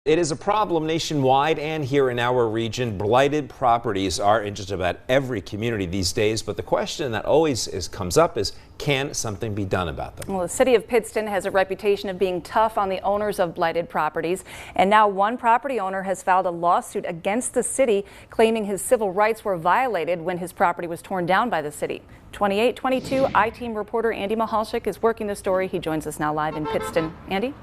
It is a problem nationwide and here in our region. Blighted properties are in just about every community these days, but the question that always comes up is, can something be done about them? Well, the city of Pittston has a reputation of being tough on the owners of blighted properties, and now one property owner has filed a lawsuit against the city, claiming his civil rights were violated when his property was torn down by the city. 2822 I-Team reporter Andy Mehalshick is working the story. He joins us now live in Pittston. Andy?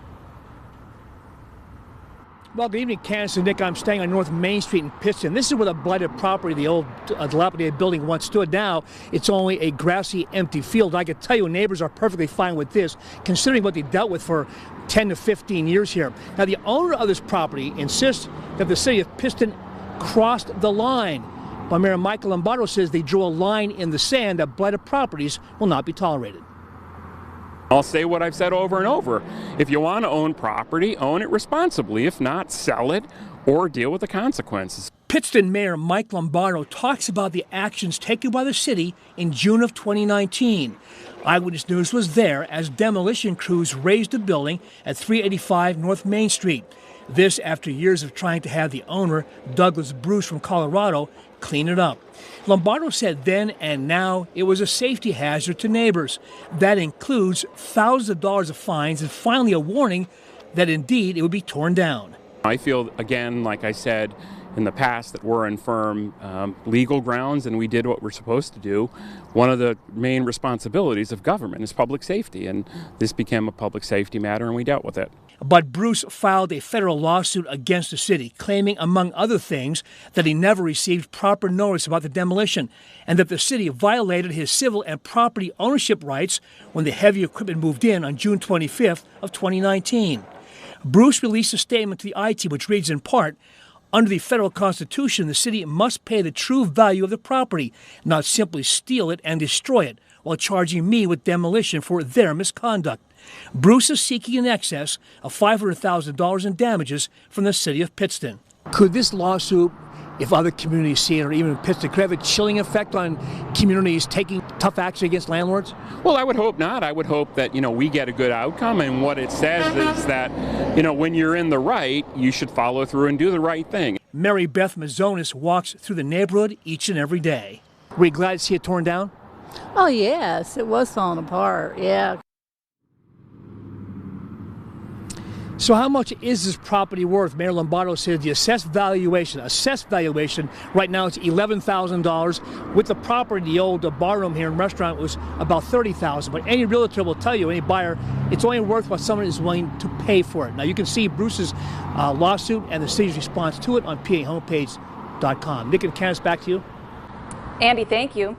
Well, good evening, Candace and Nick. I'm staying on North Main Street in Pittston. This is where the blighted property, the old dilapidated building once stood. Now it's only a grassy, empty field. I can tell you neighbors are perfectly fine with this, considering what they dealt with for 10 to 15 years here. Now, the owner of this property insists that the city of Pittston crossed the line. But Mayor Michael Lombardo says they drew a line in the sand that blighted properties will not be tolerated. I'll say what I've said over and over. If you want to own property, own it responsibly. If not, sell it or deal with the consequences. Pittston Mayor Mike Lombardo talks about the actions taken by the city in June of 2019. Eyewitness News was there as demolition crews razed the building at 385 North Main Street. This after years of trying to have the owner, Douglas Bruce from Colorado, clean it up. Lombardo said then and now it was a safety hazard to neighbors. That includes thousands of dollars of fines and finally a warning that indeed it would be torn down. I feel, again, like I said in the past, that we're on firm legal grounds and we did what we're supposed to do. One of the main responsibilities of government is public safety, and this became a public safety matter and we dealt with it. But Bruce filed a federal lawsuit against the city, claiming, among other things, that he never received proper notice about the demolition and that the city violated his civil and property ownership rights when the heavy equipment moved in on June 25th of 2019. Bruce released a statement to the I-Team which reads in part, "Under the federal constitution, the city must pay the true value of the property, not simply steal it and destroy it, while charging me with demolition for their misconduct." Bruce is seeking in excess of $500,000 in damages from the city of Pittston. Could this lawsuit, if other communities see it, or even in Pittston, could have a chilling effect on communities taking tough action against landlords? Well, I would hope not. I would hope that, we get a good outcome, and what it says is that, when you're in the right, you should follow through and do the right thing. Mary Beth Mazonis walks through the neighborhood each and every day. Were you glad to see it torn down? Oh, yes, it was falling apart, yeah. So how much is this property worth? Mayor Lombardo said the assessed valuation right now it's $11,000. With the property, the old barroom here and restaurant was about $30,000. But any realtor will tell you, any buyer, it's only worth what someone is willing to pay for it. Now you can see Bruce's lawsuit and the city's response to it on PAHomepage.com. Nick and Candace, back to you. Andy, thank you.